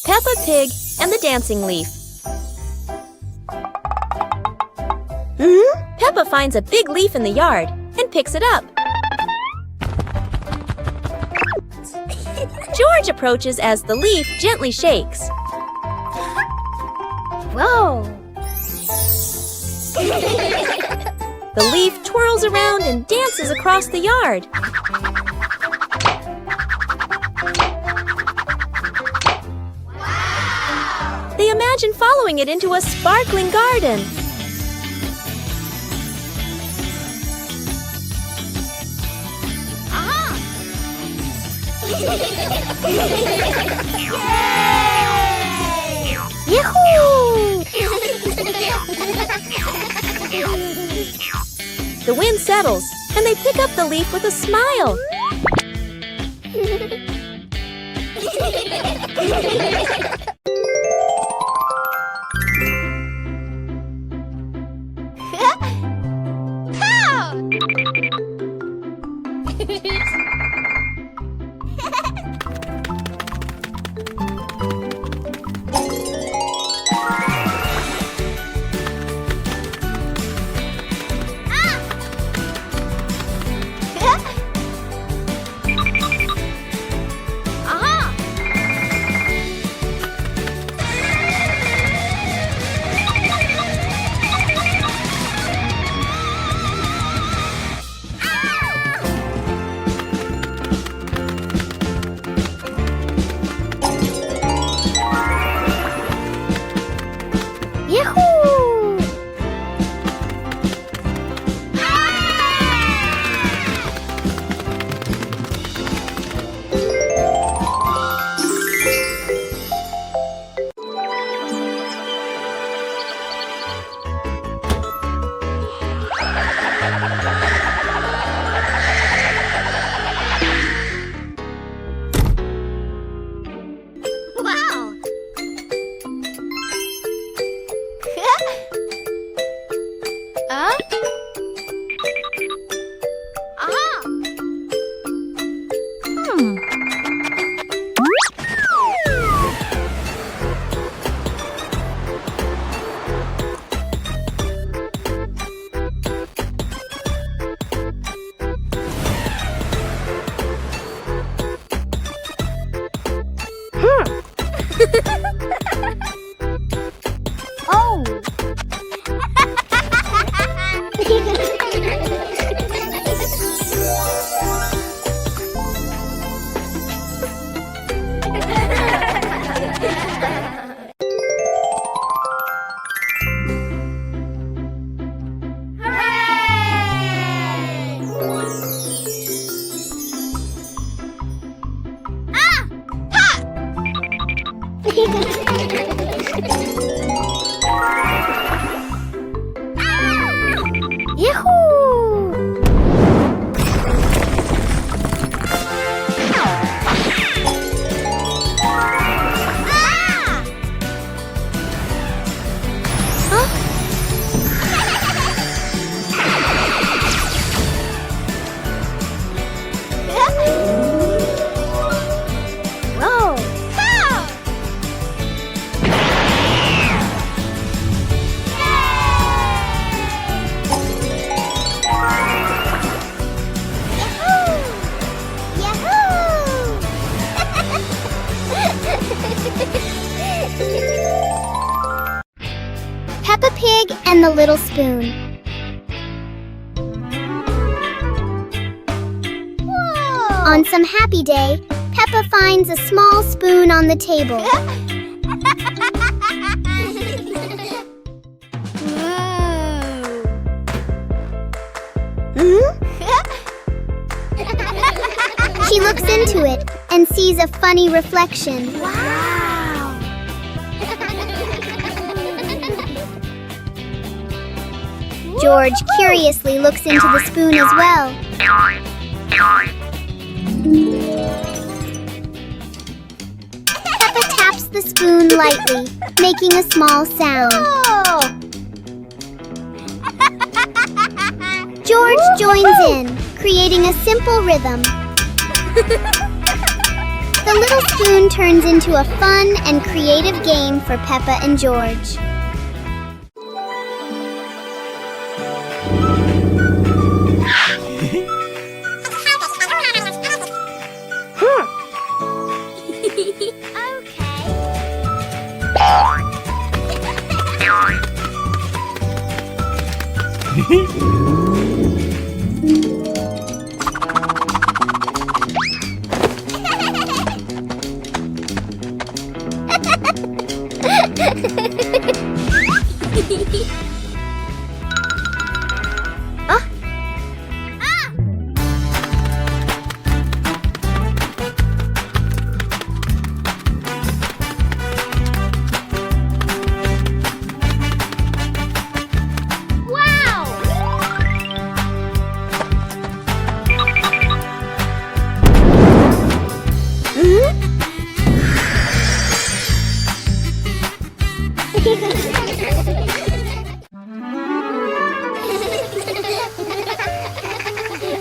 Peppa Pig and the Dancing Leaf. Peppa finds a big leaf in the yard and picks it up. George approaches as the leaf gently shakes. Whoa! The leaf twirls around and dances across the yard. Wow! They imagine following it into a sparkling garden. Yahoo! The wind settles, and they pick up the leaf with a smile. Oh! Peppa Pig and the Little Spoon. Whoa. On some happy day, Peppa finds a small spoon on the table. She looks into it and sees a funny reflection. Wow! George curiously looks into the spoon as well. Peppa taps the spoon lightly, making a small sound. George joins in, creating a simple rhythm. The The little spoon turns into a fun and creative game for Peppa and George.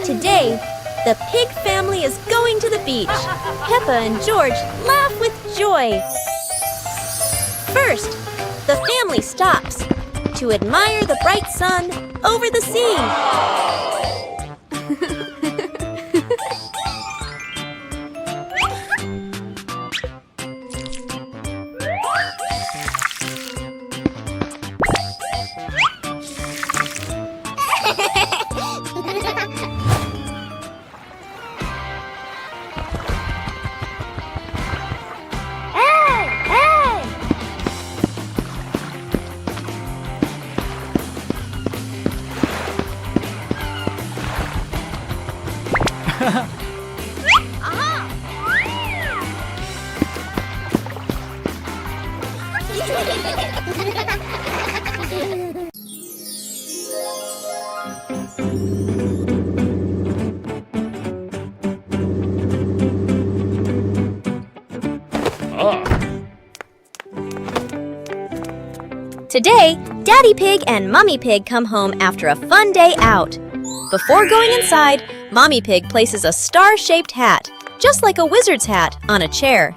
Today, the pig family is going to the beach. Peppa and George laugh with joy. First, the family stops to admire the bright sun over the sea. Today, Daddy Pig and Mummy Pig come home after a fun day out. Before going inside, Mommy Pig places a star-shaped hat, just like a wizard's hat, on a chair.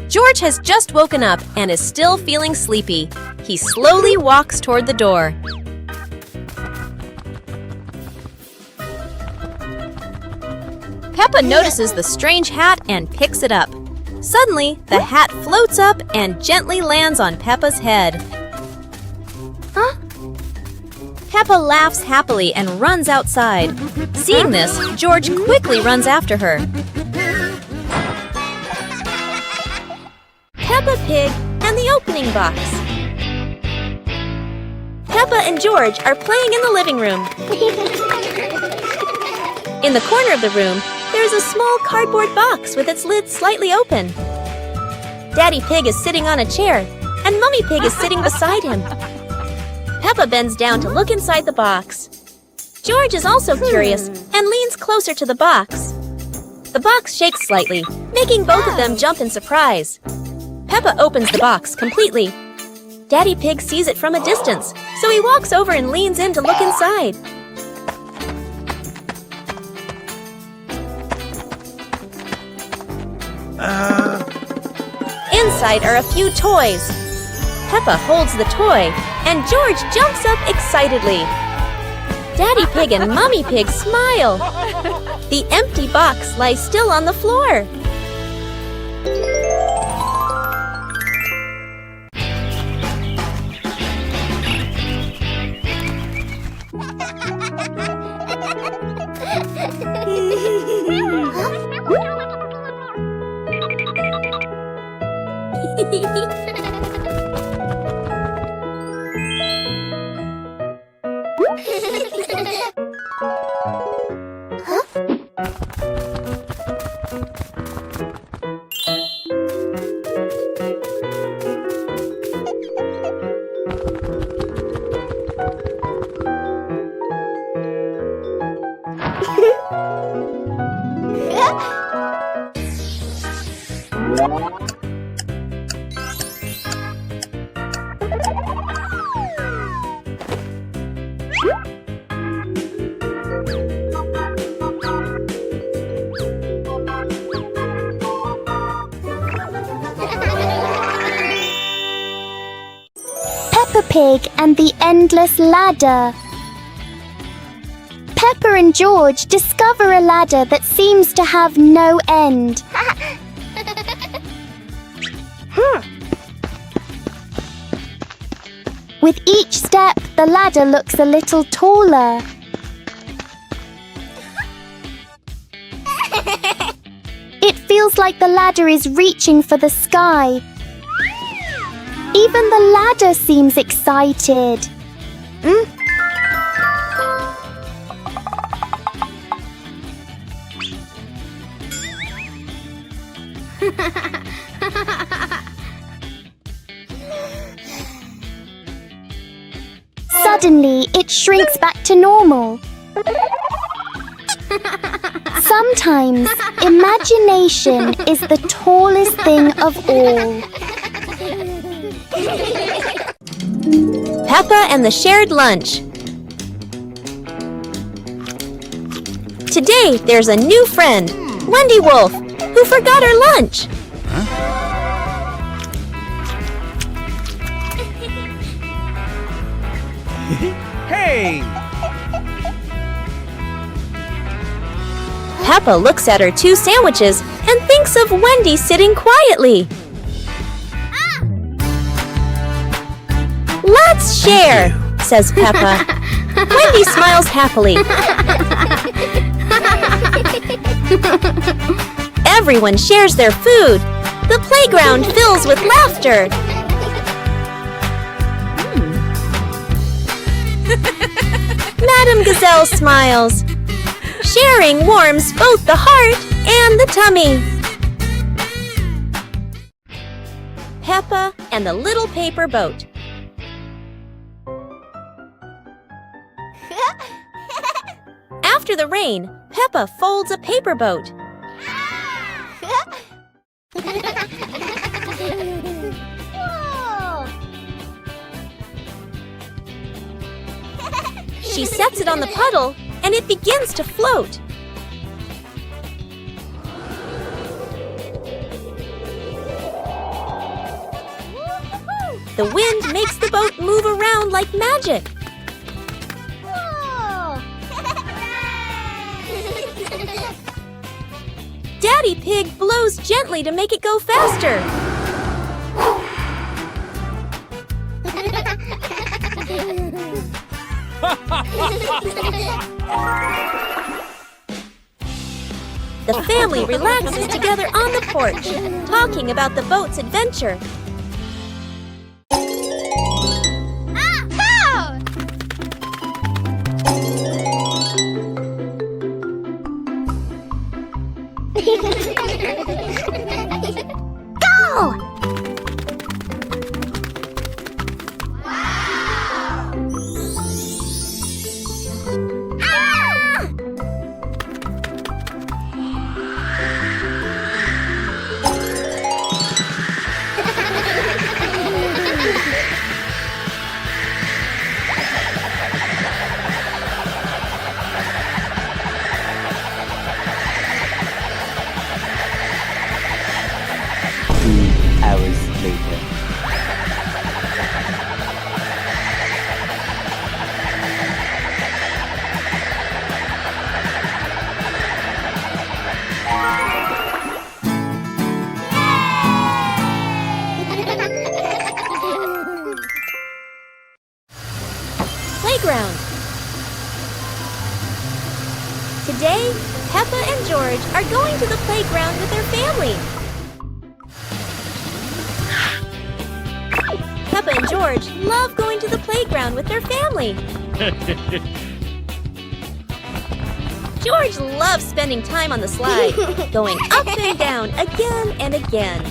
George has just woken up and is still feeling sleepy. He slowly walks toward the door. Peppa notices the strange hat and picks it up. Suddenly, the hat floats up and gently lands on Peppa's head. Huh? Peppa laughs happily and runs outside. Seeing this, George quickly runs after her. Peppa Pig and the opening box. Peppa and George are playing in the living room. In the corner of the room, there is a small cardboard box with its lid slightly open. Daddy Pig is sitting on a chair, and Mummy Pig is sitting beside him. Peppa bends down to look inside the box. George is also curious and leans closer to the box. The box shakes slightly, making both of them jump in surprise. Peppa opens the box completely. Daddy Pig sees it from a distance, so he walks over and leans in to look inside. Inside are a few toys. Peppa holds the toy, and George jumps up excitedly. Daddy Pig and Mummy Pig smile. The empty box lies still on the floor. Pig and the Endless Ladder. Peppa and George discover a ladder that seems to have no end. With each step, the ladder looks a little taller. It feels like the ladder is reaching for the sky. Even the ladder seems excited. Suddenly, it shrinks back to normal. Sometimes, imagination is the tallest thing of all. Peppa and the shared lunch. Today, there's a new friend, Wendy Wolf, who forgot her lunch. Hey! Peppa looks at her 2 sandwiches and thinks of Wendy sitting quietly. Let's share, says Peppa. Wendy smiles happily. Everyone shares their food. The playground fills with laughter. Madame Gazelle smiles. Sharing warms both the heart and the tummy. Peppa and the little paper boat. After the rain, Peppa folds a paper boat. She sets it on the puddle, and it begins to float. The wind makes the boat move around like magic. Daddy Pig blows gently to make it go faster. The family relaxes together on the porch, talking about the boat's adventure. Go! Hours later. Playground. Today, Peppa and George are going to the playground with their family. Peppa and George love going to the playground with their family. George loves spending time on the slide, going up and down again and again.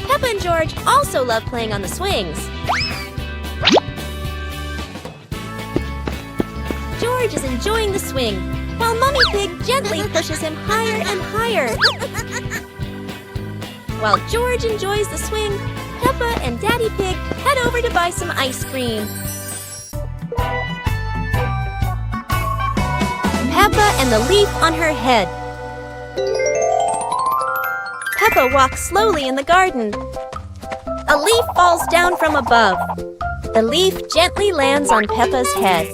Peppa and George also love playing on the swings. George is enjoying the swing, while Mummy Pig gently pushes him higher and higher. While George enjoys the swing, Peppa and Daddy Pig head over to buy some ice cream. Peppa and the leaf on her head. Peppa walks slowly in the garden. A leaf falls down from above. The leaf gently lands on Peppa's head.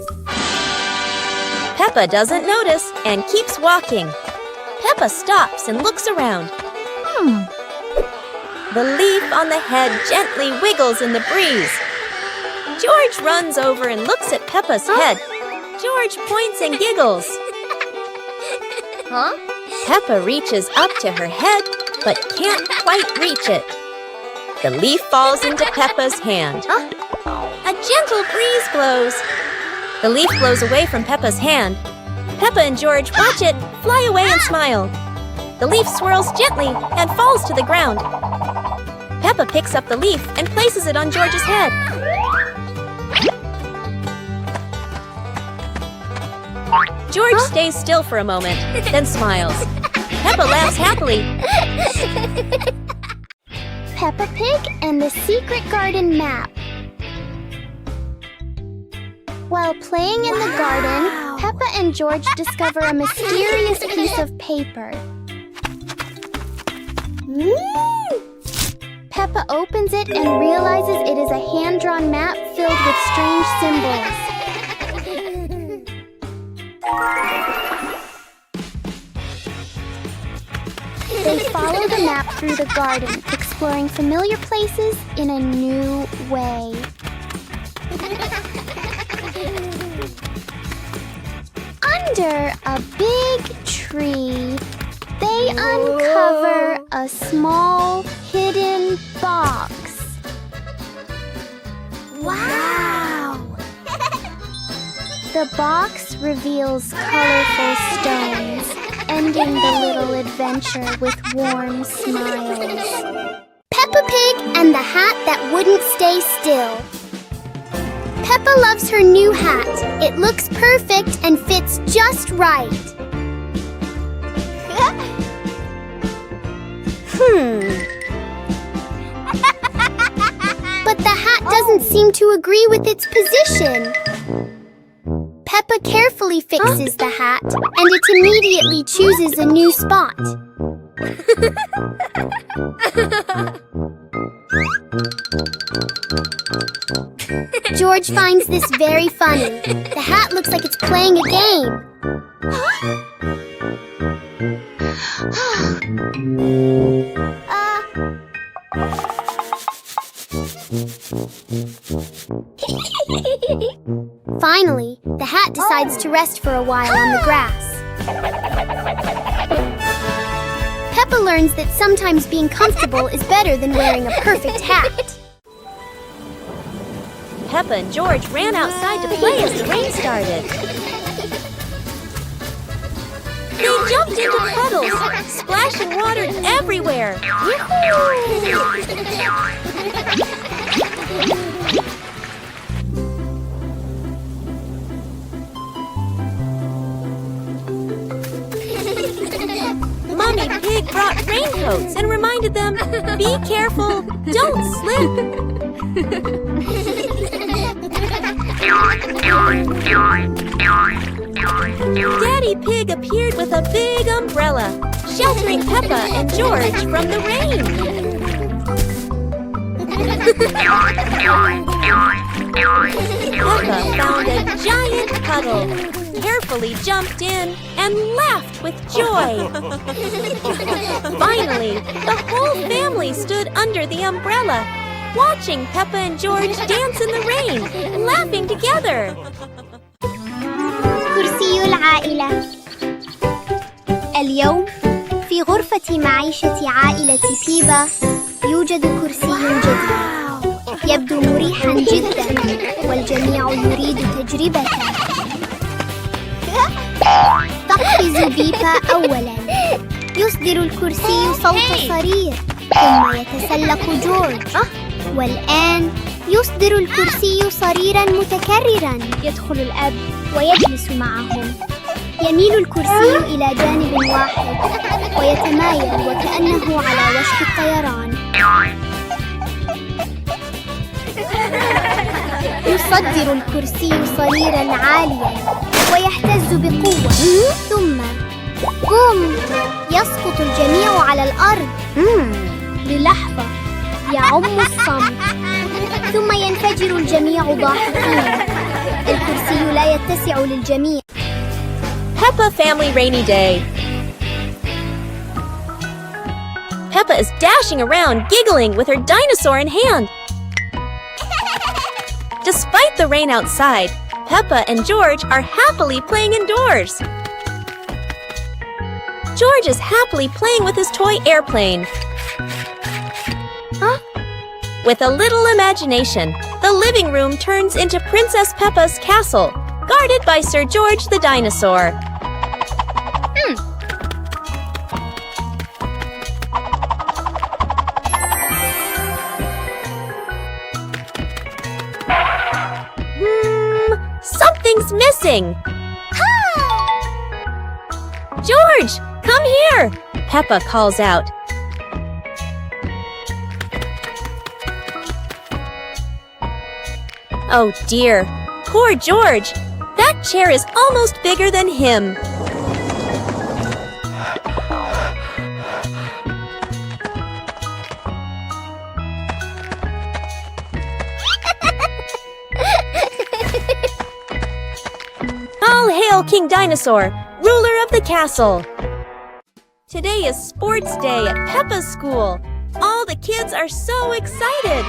Peppa doesn't notice and keeps walking. Peppa stops and looks around. The leaf on the head gently wiggles in the breeze. George runs over and looks at Peppa's head. George points and giggles. Peppa reaches up to her head, but can't quite reach it. The leaf falls into Peppa's hand. A gentle breeze blows. The leaf blows away from Peppa's hand. Peppa and George watch it fly away and smile. The leaf swirls gently and falls to the ground. Peppa picks up the leaf and places it on George's head. George stays still for a moment, then smiles. Peppa laughs happily. Peppa Pig and the Secret Garden Map. While playing in the garden, Peppa and George discover a mysterious piece of paper. Peppa opens it and realizes it is a hand-drawn map filled with strange symbols. They follow the map through the garden, exploring familiar places in a new way. Under a big tree, they uncover a small hidden box. Wow! The box reveals colorful stones, ending the little adventure with warm smiles. Peppa Pig and the hat that wouldn't stay still. Peppa loves her new hat. It looks perfect and fits just right. But the hat doesn't seem to agree with its position. Peppa carefully fixes the hat, and it immediately chooses a new spot. George finds this very funny. The hat looks like it's playing a game. Finally, the hat decides to rest for a while on the grass. Peppa learns that sometimes being comfortable is better than wearing a perfect hat. Peppa and George ran outside to play as the rain started. They jumped into puddles, splashing water everywhere. Mommy Pig brought raincoats and reminded them, be careful, don't slip. Daddy Pig appeared with a big umbrella, sheltering Peppa and George from the rain. Peppa found a giant puddle, carefully jumped in, and laughed with joy. Finally, the whole family stood under the umbrella, watching Peppa and George dance in the rain, laughing together. كرسي العائلة. اليوم في غرفة معيشة عائلة بيبا يوجد كرسي جديد. يبدو مريحا جدا والجميع يريد تجربته. تقفز بيبا أولا. يصدر الكرسي صوت صرير ثم يتسلق جورج. والآن يصدر الكرسي صريرا متكررا. يدخل الأب ويجلس معهم. يميل الكرسي إلى جانب واحد ويتمايل وكأنه على وشك الطيران. يصدر الكرسي صريراً عالياً ويهتز بقوة، ثم بوم، يسقط الجميع على الأرض. للحظة يعم الصمت، ثم ينفجر الجميع ضاحكين. الكرسي لا يتسع للجميع. Peppa Family Rainy Day. Peppa is dashing around, giggling with her dinosaur in hand. Despite the rain outside, Peppa and George are happily playing indoors. George is happily playing with his toy airplane. With a little imagination, the living room turns into Princess Peppa's castle, guarded by Sir George the dinosaur. Something's missing! George, come here! Peppa calls out. Oh dear, poor George! That chair is almost bigger than him. All hail King Dinosaur, ruler of the castle! Today is sports day at Peppa's school. All the kids are so excited.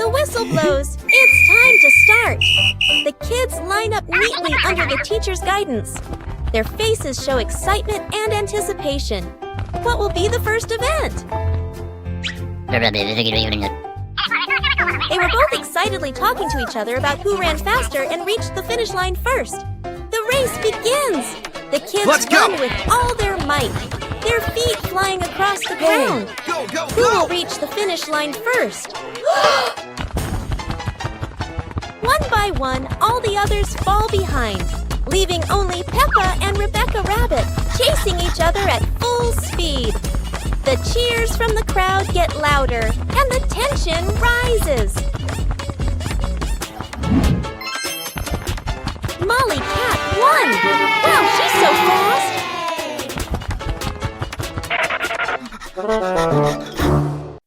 The whistle blows. It's time to start. The kids line up neatly under the teacher's guidance. Their faces show excitement and anticipation. What will be the first event? They were both excitedly talking to each other about who ran faster and reached the finish line first. The race begins. The kids run with all their might, their feet flying across the ground. Who will reach the finish line first? One by one, all the others fall behind, leaving only Peppa and Rebecca Rabbit chasing each other at full speed. The cheers from the crowd get louder, and the tension rises. Molly Cat won! Wow, she's so fast!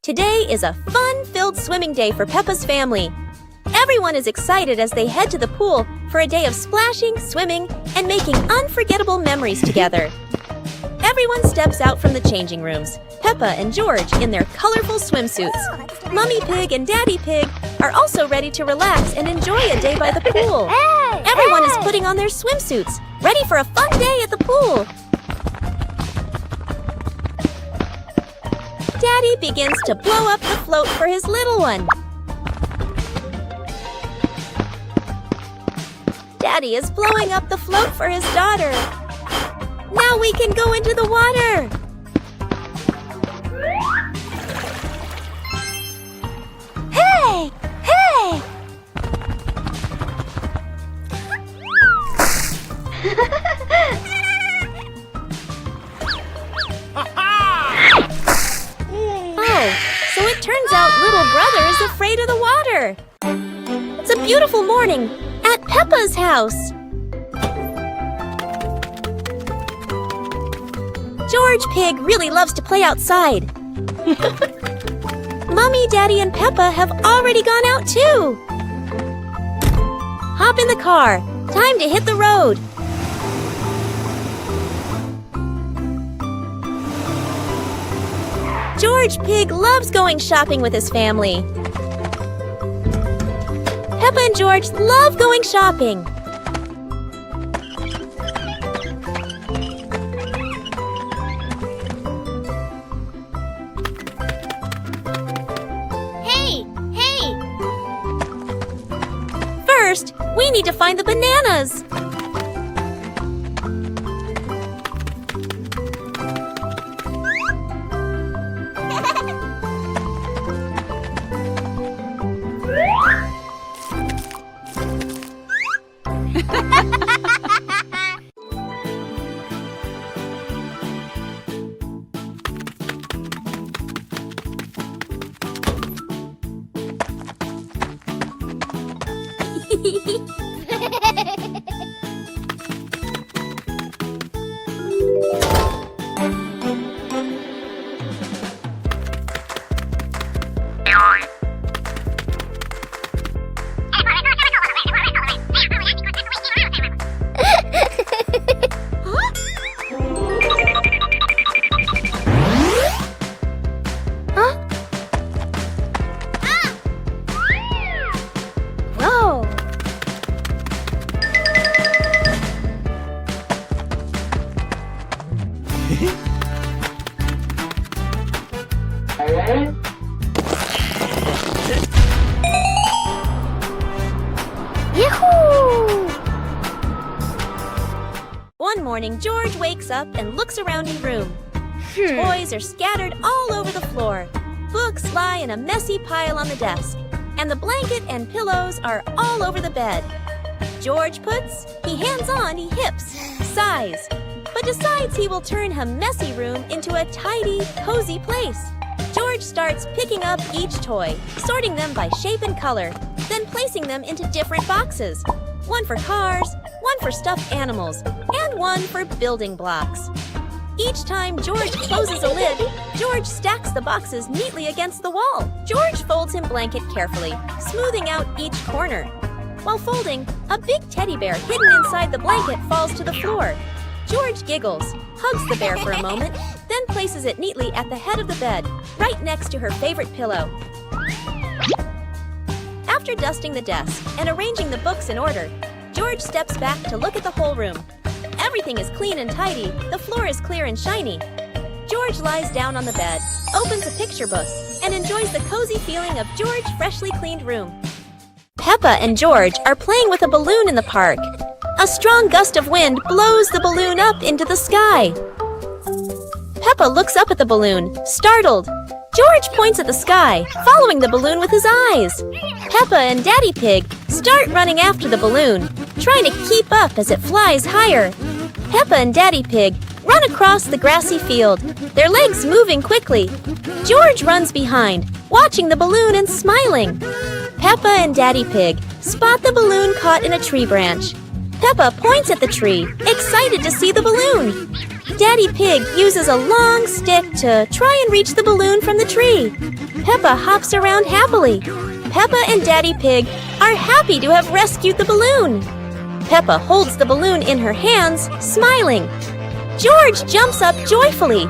Today is a fun-filled swimming day for Peppa's family. Everyone is excited as they head to the pool for a day of splashing, swimming, and making unforgettable memories together. Everyone steps out from the changing rooms, Peppa and George in their colorful swimsuits. Mummy Pig and Daddy Pig are also ready to relax and enjoy a day by the pool. Everyone is putting on their swimsuits, ready for a fun day at the pool. Daddy begins to blow up the float for his little one. Daddy is blowing up the float for his daughter. Now we can go into the water. Hey! Hey! Oh, so it turns out little brother is afraid of the water. It's a beautiful morning at Peppa's house. George Pig really loves to play outside. Mummy, Daddy, and Peppa have already gone out too. Hop in the car. Time to hit the road. George Pig loves going shopping with his family. Peppa and George love going shopping. First, we need to find the bananas. Whoa! Yahoo! One morning, George wakes up and looks around his room. Toys are scattered all over the floor. Books lie in a messy pile on the desk. And the blanket and pillows are all over the bed. George he hands on, he hips, sighs, but decides he will turn a messy room into a tidy, cozy place. George starts picking up each toy, sorting them by shape and color, then placing them into different boxes. One for cars, one for stuffed animals, and one for building blocks. Each time George closes a lid, George stacks the boxes neatly against the wall. George folds his blanket carefully, smoothing out each corner. While folding, a big teddy bear hidden inside the blanket falls to the floor. George giggles, hugs the bear for a moment, then places it neatly at the head of the bed, right next to her favorite pillow. After dusting the desk and arranging the books in order, George steps back to look at the whole room. Everything is clean and tidy, the floor is clear and shiny. George lies down on the bed, opens a picture book, and enjoys the cozy feeling of George's freshly cleaned room. Peppa and George are playing with a balloon in the park. A strong gust of wind blows the balloon up into the sky. Peppa looks up at the balloon, startled. George points at the sky, following the balloon with his eyes. Peppa and Daddy Pig start running after the balloon, trying to keep up as it flies higher. Peppa and Daddy Pig run across the grassy field, their legs moving quickly. George runs behind, watching the balloon and smiling. Peppa and Daddy Pig spot the balloon caught in a tree branch. Peppa points at the tree, excited to see the balloon. Daddy Pig uses a long stick to try and reach the balloon from the tree. Peppa hops around happily. Peppa and Daddy Pig are happy to have rescued the balloon. Peppa holds the balloon in her hands, smiling. George jumps up joyfully.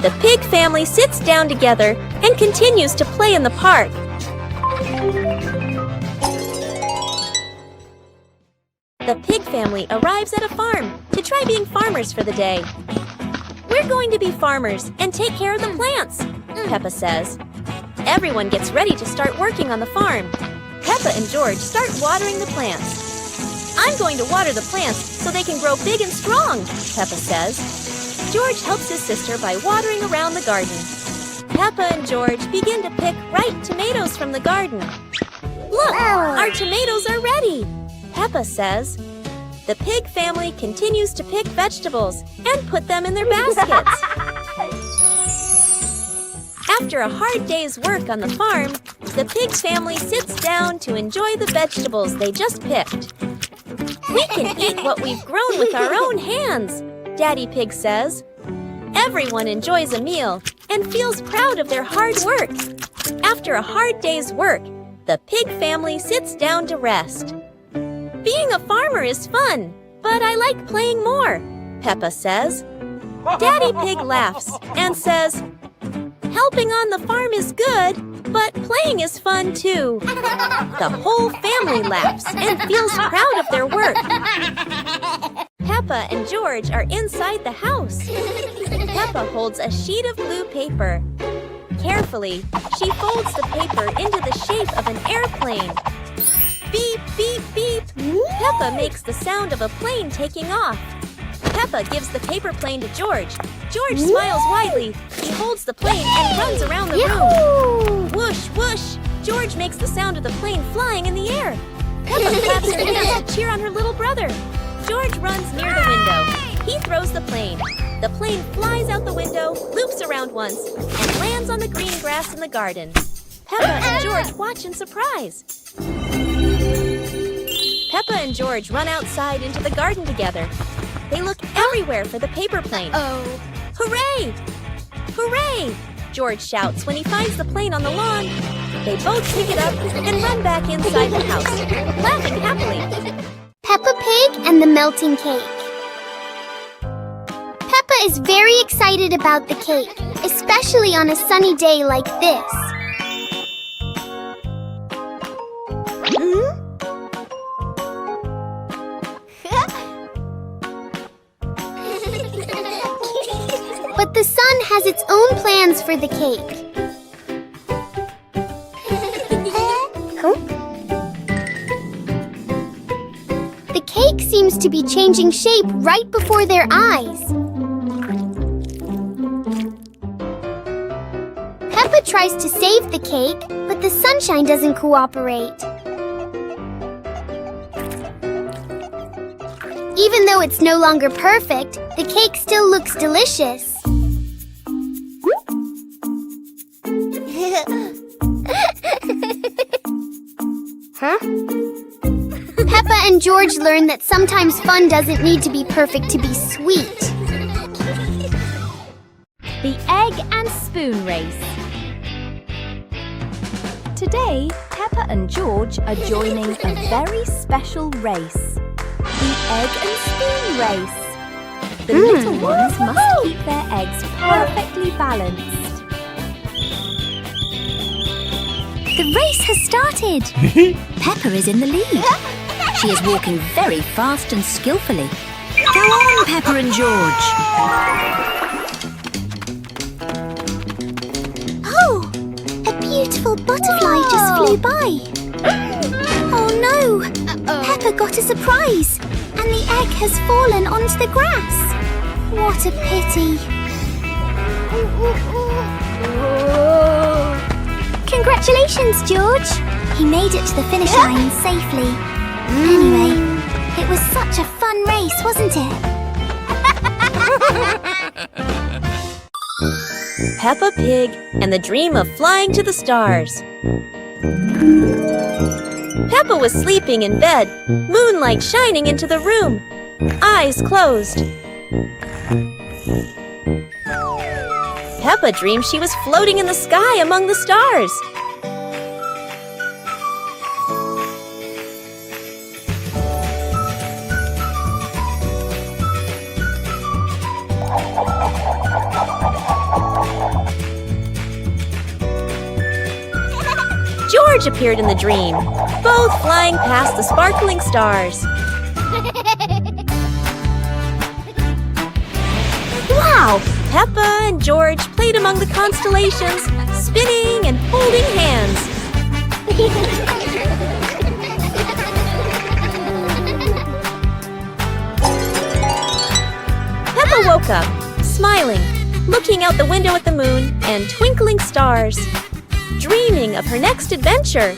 The pig family sits down together and continues to play in the park. The pig family arrives at a farm to try being farmers for the day. We're going to be farmers and take care of the plants, Peppa says. Everyone gets ready to start working on the farm. Peppa and George start watering the plants. I'm going to water the plants so they can grow big and strong, Peppa says. George helps his sister by watering around the garden. Peppa and George begin to pick ripe tomatoes from the garden. Look, our tomatoes are ready, Peppa says. The pig family continues to pick vegetables and put them in their baskets. After a hard day's work on the farm, the pig family sits down to enjoy the vegetables they just picked. We can eat what we've grown with our own hands, Daddy Pig says. Everyone enjoys a meal and feels proud of their hard work. After a hard day's work, the pig family sits down to rest. Being a farmer is fun, but I like playing more, Peppa says. Daddy Pig laughs and says, helping on the farm is good, but playing is fun too. The whole family laughs and feels proud of their work. Peppa and George are inside the house. Peppa holds a sheet of blue paper. Carefully, she folds the paper into the shape of an airplane. Beep, beep, beep. Peppa makes the sound of a plane taking off. Peppa gives the paper plane to George. George smiles widely. He holds the plane and runs around the room. Whoosh, whoosh. George makes the sound of the plane flying in the air. Peppa claps her hands to cheer on her little brother. George runs near the window. He throws the plane. The plane flies out the window, loops around once, and lands on the green grass in the garden. Peppa and George watch in surprise. Peppa and George run outside into the garden together. They look everywhere for the paper plane. Oh. Hooray! Hooray! George shouts when he finds the plane on the lawn. They both pick it up and run back inside the house, laughing happily. Peppa Pig and the melting cake. Peppa is very excited about the cake, especially on a sunny day like this. But the sun has its own plans for the cake. The cake seems to be changing shape right before their eyes. Peppa tries to save the cake, but the sunshine doesn't cooperate. Even though it's no longer perfect, the cake still looks delicious. Huh? Peppa and George learn that sometimes fun doesn't need to be perfect to be sweet. The egg and spoon race. Today, Peppa and George are joining a very special race. The egg and spoon race. The little ones must keep their eggs perfectly balanced. The race has started. Peppa is in the lead. She is walking very fast and skillfully. Go on, Peppa and George. Oh, a beautiful butterfly just flew by. Oh no, Peppa got a surprise, and the egg has fallen onto the grass. What a pity. Congratulations, George. He made it to the finish line safely. Anyway, it was such a fun race, wasn't it? Peppa Pig and the dream of flying to the stars. Peppa was sleeping in bed, moonlight shining into the room, eyes closed. Peppa dreamed she was floating in the sky among the stars. George appeared in the dream, both flying past the sparkling stars. Wow! Peppa and George played among the constellations, spinning and holding hands. Peppa woke up, smiling, looking out the window at the moon and twinkling stars, dreaming of her next adventure.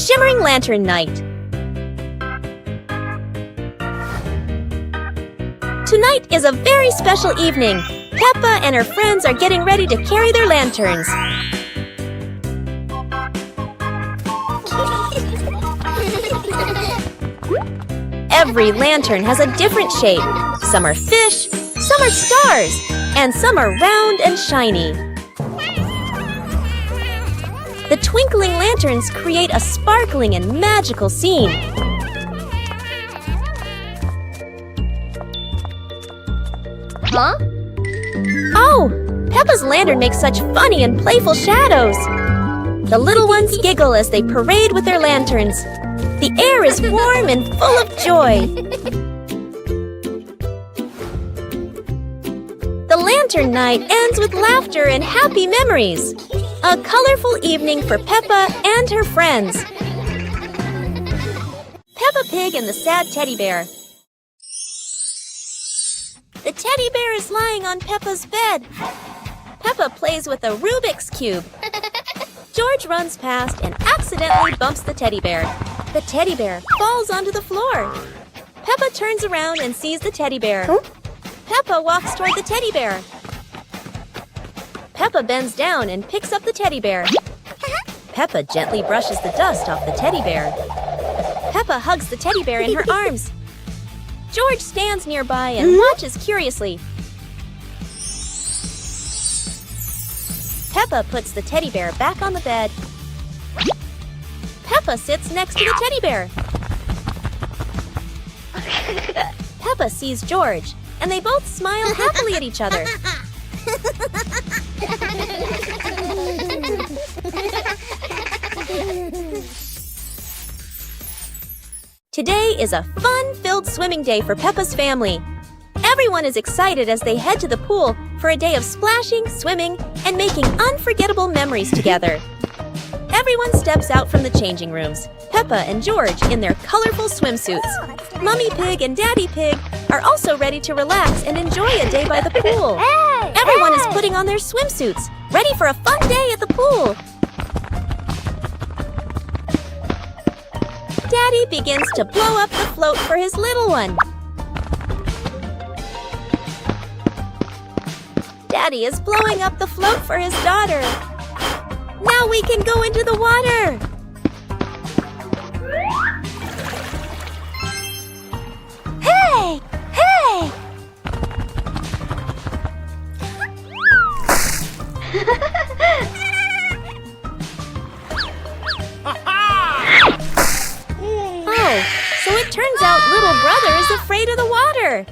shimmering lantern night. Tonight is a very special evening. Peppa and her friends are getting ready to carry their lanterns. Every lantern has a different shape. Some are fish, some are stars, and some are round and shiny. The twinkling lanterns create a sparkling and magical scene. Huh? Oh! Peppa's lantern makes such funny and playful shadows. The little ones giggle as they parade with their lanterns. The air is warm and full of joy. The lantern night ends with laughter and happy memories. A colorful evening for Peppa and her friends. Peppa Pig and the Sad Teddy Bear. The teddy bear is lying on Peppa's bed. Peppa plays with a Rubik's Cube. George runs past and accidentally bumps the teddy bear. The teddy bear falls onto the floor. Peppa turns around and sees the teddy bear. Peppa walks toward the teddy bear. Peppa bends down and picks up the teddy bear. Peppa gently brushes the dust off the teddy bear. Peppa hugs the teddy bear in her arms. George stands nearby and watches curiously. Peppa puts the teddy bear back on the bed. Peppa sits next to the teddy bear. Peppa sees George, and they both smile happily at each other. Today is a fun-filled swimming day for Peppa's family. Everyone is excited as they head to the pool for a day of splashing, swimming, and making unforgettable memories together. Everyone steps out from the changing rooms. Peppa and George in their colorful swimsuits. Mummy Pig and Daddy Pig are also ready to relax and enjoy a day by the pool. Everyone is putting on their swimsuits, ready for a fun day at the pool. Daddy begins to blow up the float for his little one. Daddy is blowing up the float for his daughter. Now we can go into the water. Hey! Hey! Oh, so it turns out little brother is afraid of the water.